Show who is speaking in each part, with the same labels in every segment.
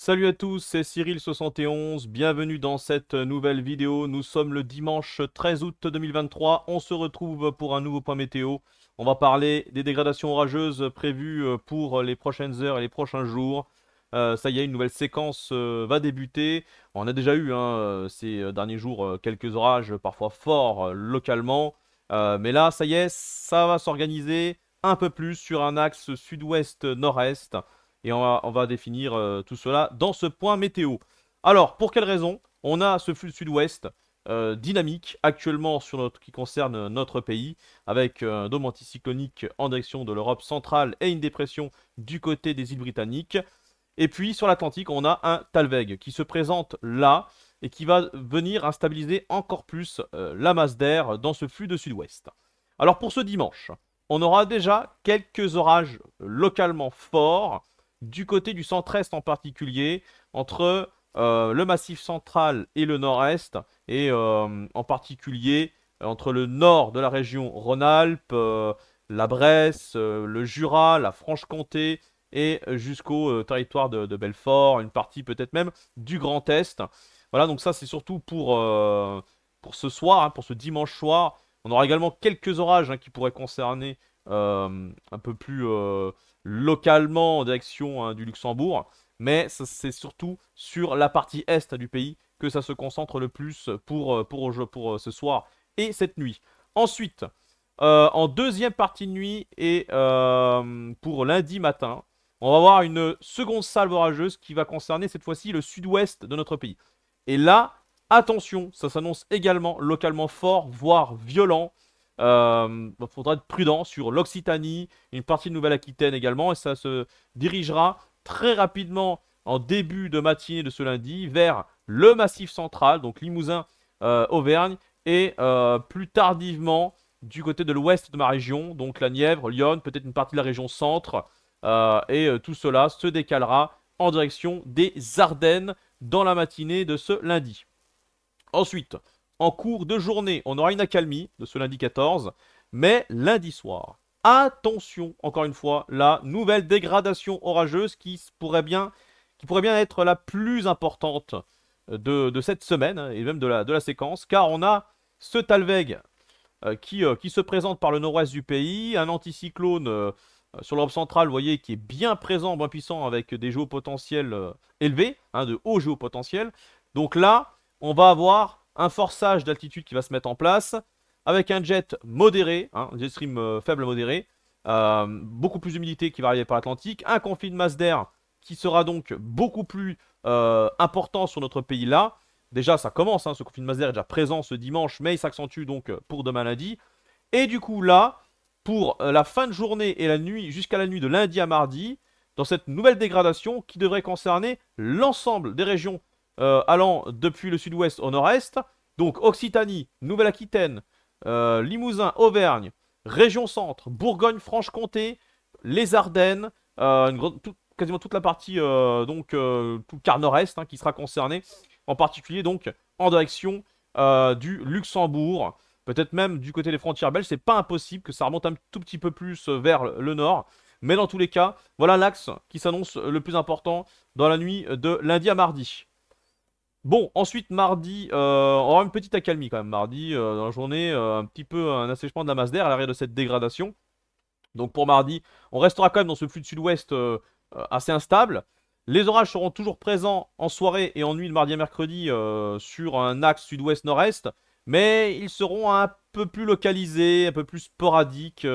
Speaker 1: Salut à tous, c'est Cyril71, bienvenue dans cette nouvelle vidéo. Nous sommes le dimanche 13 août 2023, on se retrouve pour un nouveau point météo. On va parler des dégradations orageuses prévues pour les prochaines heures et les prochains jours. Ça y est, une nouvelle séquence va débuter. On a déjà eu ces derniers jours quelques orages, parfois forts localement. Mais là, ça y est, ça va s'organiser un peu plus sur un axe sud-ouest-nord-est. Et on va définir tout cela dans ce point météo. Alors, pour quelle raison? On a ce flux sud-ouest dynamique actuellement sur qui concerne notre pays, avec un dôme anticyclonique en direction de l'Europe centrale et une dépression du côté des îles britanniques. Et puis sur l'Atlantique, on a un Talweg qui se présente là et qui va venir instabiliser encore plus la masse d'air dans ce flux de sud-ouest. Alors pour ce dimanche, on aura déjà quelques orages localement forts du côté du centre-est en particulier, entre le massif central et le nord-est, et en particulier entre le nord de la région Rhône-Alpes, la Bresse, le Jura, la Franche-Comté, et jusqu'au territoire de Belfort, une partie peut-être même du Grand Est. Voilà, donc ça c'est surtout pour ce soir, pour ce dimanche soir. On aura également quelques orages qui pourraient concerner un peu plus localement en direction du Luxembourg, mais c'est surtout sur la partie est du pays que ça se concentre le plus pour ce soir et cette nuit. Ensuite, en deuxième partie de nuit et pour lundi matin, on va avoir une seconde salve orageuse qui va concerner cette fois-ci le sud-ouest de notre pays. Et là, attention, ça s'annonce également localement fort, voire violent. Faudra être prudent sur l'Occitanie, une partie de Nouvelle-Aquitaine également, et ça se dirigera très rapidement en début de matinée de ce lundi vers le Massif central, donc Limousin, Auvergne, et plus tardivement du côté de l'ouest de ma région, donc la Nièvre, Lyon, peut-être une partie de la région centre, tout cela se décalera en direction des Ardennes dans la matinée de ce lundi. Ensuite, en cours de journée, on aura une accalmie de ce lundi 14, mais lundi soir, attention, encore une fois, la nouvelle dégradation orageuse qui pourrait bien être la plus importante de cette semaine, et même de la séquence, car on a ce Talweg qui se présente par le nord-ouest du pays, un anticyclone sur l'Europe centrale, vous voyez, qui est bien présent, bien puissant, avec des géopotentiels élevés, de hauts géopotentiels. Donc là, on va avoir un forçage d'altitude qui va se mettre en place, avec un jet modéré, un jet stream faible modéré, beaucoup plus d'humidité qui va arriver par l'Atlantique, un conflit de masse d'air qui sera donc beaucoup plus important sur notre pays là. Déjà, ça commence, ce conflit de masse d'air est déjà présent ce dimanche, mais il s'accentue donc pour demain lundi. Et du coup, là, pour la fin de journée et la nuit, jusqu'à la nuit de lundi à mardi, dans cette nouvelle dégradation qui devrait concerner l'ensemble des régions allant depuis le sud-ouest au nord-est, donc Occitanie, Nouvelle-Aquitaine, Limousin, Auvergne, région centre, Bourgogne-Franche-Comté, les Ardennes, quasiment toute la partie, tout le quart nord-est qui sera concerné, en particulier donc en direction du Luxembourg, peut-être même du côté des frontières belges. C'est pas impossible que ça remonte un tout petit peu plus vers le nord, mais dans tous les cas, voilà l'axe qui s'annonce le plus important dans la nuit de lundi à mardi. Bon, ensuite mardi, on aura une petite accalmie quand même mardi dans la journée, un petit peu un assèchement de la masse d'air à l'arrière de cette dégradation. Donc pour mardi, on restera quand même dans ce flux de sud-ouest assez instable. Les orages seront toujours présents en soirée et en nuit de mardi à mercredi sur un axe sud-ouest-nord-est, mais ils seront un peu plus localisés, un peu plus sporadiques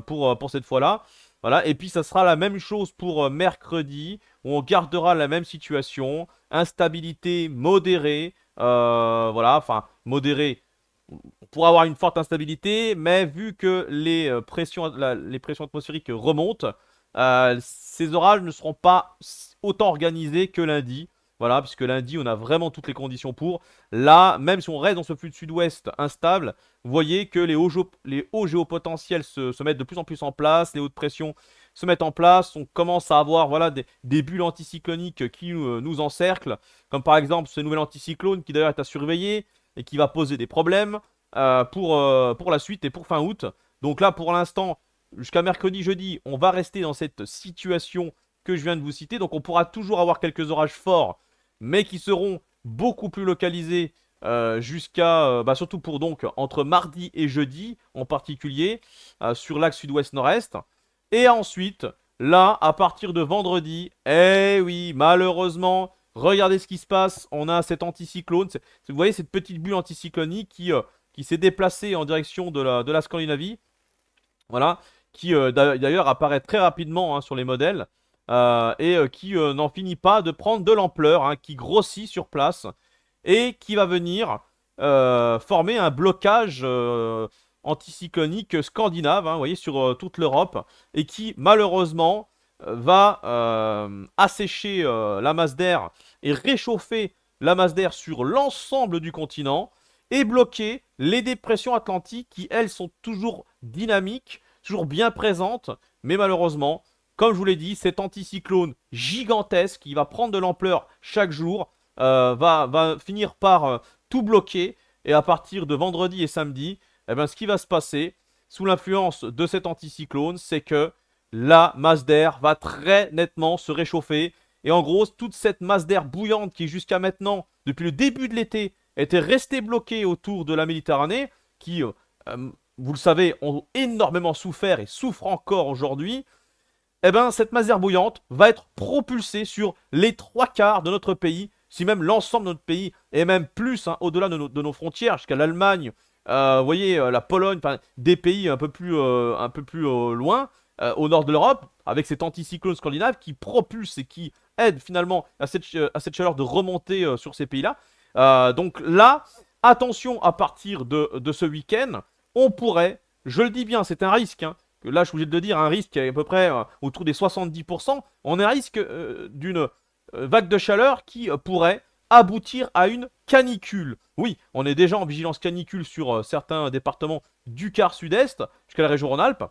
Speaker 1: pour cette fois-là. Voilà, et puis ça sera la même chose pour mercredi, où on gardera la même situation, instabilité modérée, voilà, enfin modérée. On pourra avoir une forte instabilité, mais vu que les pressions atmosphériques remontent, ces orages ne seront pas autant organisés que lundi. Voilà, puisque lundi, on a vraiment toutes les conditions pour. Là, même si on reste dans ce flux de sud-ouest instable, vous voyez que les hauts géopotentiels se mettent de plus en plus en place, les hautes pressions se mettent en place, on commence à avoir voilà, des bulles anticycloniques qui nous encerclent, comme par exemple ce nouvel anticyclone qui d'ailleurs est à surveiller et qui va poser des problèmes pour la suite et pour fin août. Donc là, pour l'instant, jusqu'à mercredi, jeudi, on va rester dans cette situation que je viens de vous citer. Donc on pourra toujours avoir quelques orages forts, mais qui seront beaucoup plus localisés jusqu'à, surtout pour donc entre mardi et jeudi en particulier, sur l'axe sud-ouest-nord-est. Et ensuite, là, à partir de vendredi, eh oui, malheureusement, regardez ce qui se passe. On a cet anticyclone, vous voyez cette petite bulle anticyclonique qui s'est déplacée en direction de la Scandinavie. Voilà, qui d'ailleurs apparaît très rapidement hein, sur les modèles qui n'en finit pas de prendre de l'ampleur, hein, qui grossit sur place et qui va venir former un blocage anticyclonique scandinave, hein, vous voyez, sur toute l'Europe et qui malheureusement va assécher la masse d'air et réchauffer la masse d'air sur l'ensemble du continent et bloquer les dépressions atlantiques qui, elles, sont toujours dynamiques, toujours bien présentes, mais malheureusement, comme je vous l'ai dit, cet anticyclone gigantesque qui va prendre de l'ampleur chaque jour va finir par tout bloquer. Et à partir de vendredi et samedi, eh ben, ce qui va se passer sous l'influence de cet anticyclone, c'est que la masse d'air va très nettement se réchauffer. Et en gros, toute cette masse d'air bouillante qui jusqu'à maintenant, depuis le début de l'été, était restée bloquée autour de la Méditerranée, qui, vous le savez, ont énormément souffert et souffrent encore aujourd'hui, eh ben, cette masse d'air bouillante va être propulsée sur les 3/4 de notre pays, si même l'ensemble de notre pays, et même plus, hein, au-delà de nos frontières, jusqu'à l'Allemagne, vous voyez, la Pologne, des pays un peu plus loin, au nord de l'Europe, avec cet anticyclone scandinave qui propulse et qui aide finalement à cette chaleur de remonter sur ces pays-là. Donc là, attention, à partir de ce week-end, on pourrait, je le dis bien, c'est un risque, hein, que là je suis obligé de le dire, un risque à peu près autour des 70%, on est à risque d'une vague de chaleur qui pourrait aboutir à une canicule. Oui, on est déjà en vigilance canicule sur certains départements du quart sud-est, jusqu'à la région Rhône-Alpes,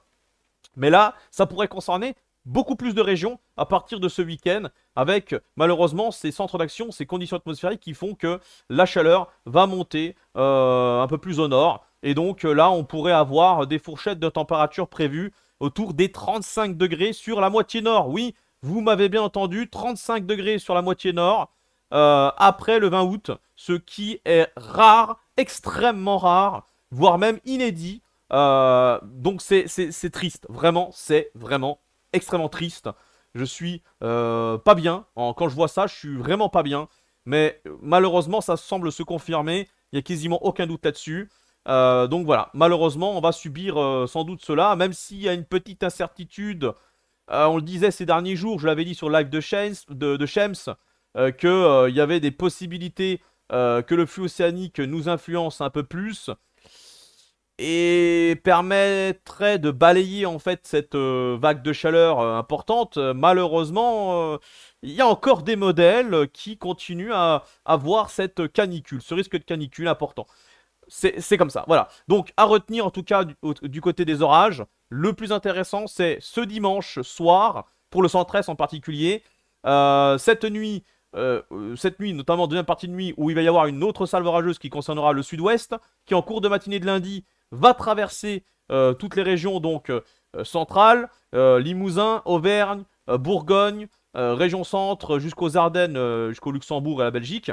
Speaker 1: mais là, ça pourrait concerner beaucoup plus de régions à partir de ce week-end, avec malheureusement ces centres d'action, ces conditions atmosphériques qui font que la chaleur va monter un peu plus au nord. Et donc là, on pourrait avoir des fourchettes de température prévues autour des 35 degrés sur la moitié nord. Oui, vous m'avez bien entendu, 35 degrés sur la moitié nord après le 20 août, ce qui est rare, extrêmement rare, voire même inédit. Donc c'est triste, vraiment, c'est vraiment extrêmement triste. Je suis pas bien, quand je vois ça, je suis vraiment pas bien. Mais malheureusement, ça semble se confirmer, il n'y a quasiment aucun doute là-dessus. Donc voilà, malheureusement, on va subir sans doute cela, même s'il y a une petite incertitude. On le disait ces derniers jours, je l'avais dit sur le live de Shems, qu'il y avait des possibilités que le flux océanique nous influence un peu plus et permettrait de balayer en fait cette vague de chaleur importante. Malheureusement, il y a encore des modèles qui continuent à avoir cette canicule, ce risque de canicule important. C'est comme ça, voilà. Donc, à retenir en tout cas du côté des orages, le plus intéressant, c'est ce dimanche soir, pour le centre-est en particulier. Cette nuit, notamment deuxième partie de nuit, où il va y avoir une autre salve orageuse qui concernera le sud-ouest, qui en cours de matinée de lundi va traverser toutes les régions donc centrales, Limousin, Auvergne, Bourgogne, région centre, jusqu'aux Ardennes, jusqu'au Luxembourg et la Belgique.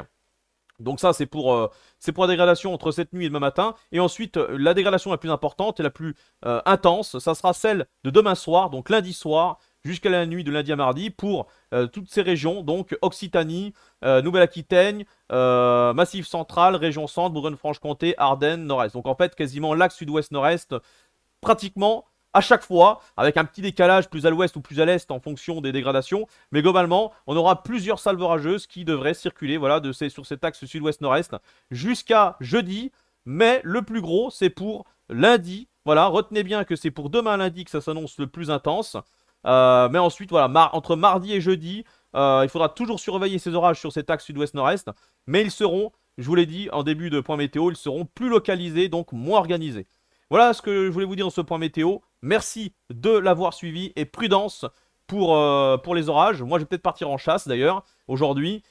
Speaker 1: Donc ça, c'est pour la dégradation entre cette nuit et demain matin. Et ensuite, la dégradation la plus importante et la plus intense, ça sera celle de demain soir, donc lundi soir, jusqu'à la nuit de lundi à mardi, pour toutes ces régions, donc Occitanie, Nouvelle-Aquitaine, Massif central, région centre, Bourgogne-Franche-Comté, Ardennes, Nord-Est. Donc en fait, quasiment l'axe sud-ouest-nord-est, pratiquement à chaque fois, avec un petit décalage plus à l'ouest ou plus à l'est en fonction des dégradations. Mais globalement, on aura plusieurs salves orageuses qui devraient circuler voilà, sur cet axe sud-ouest-nord-est jusqu'à jeudi. Mais le plus gros, c'est pour lundi. Voilà, retenez bien que c'est pour demain lundi que ça s'annonce le plus intense. Mais ensuite, voilà, entre mardi et jeudi, il faudra toujours surveiller ces orages sur cet axe sud-ouest-nord-est. Mais ils seront, je vous l'ai dit en début de point météo, ils seront plus localisés, donc moins organisés. Voilà ce que je voulais vous dire dans ce point météo. Merci de l'avoir suivi et prudence pour les orages. Moi, je vais peut-être partir en chasse d'ailleurs aujourd'hui.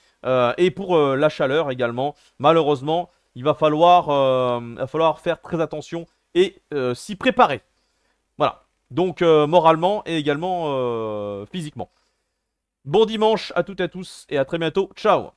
Speaker 1: Et pour la chaleur également. Malheureusement, il va falloir faire très attention et s'y préparer. Voilà. Donc moralement et également physiquement. Bon dimanche à toutes et à tous et à très bientôt. Ciao!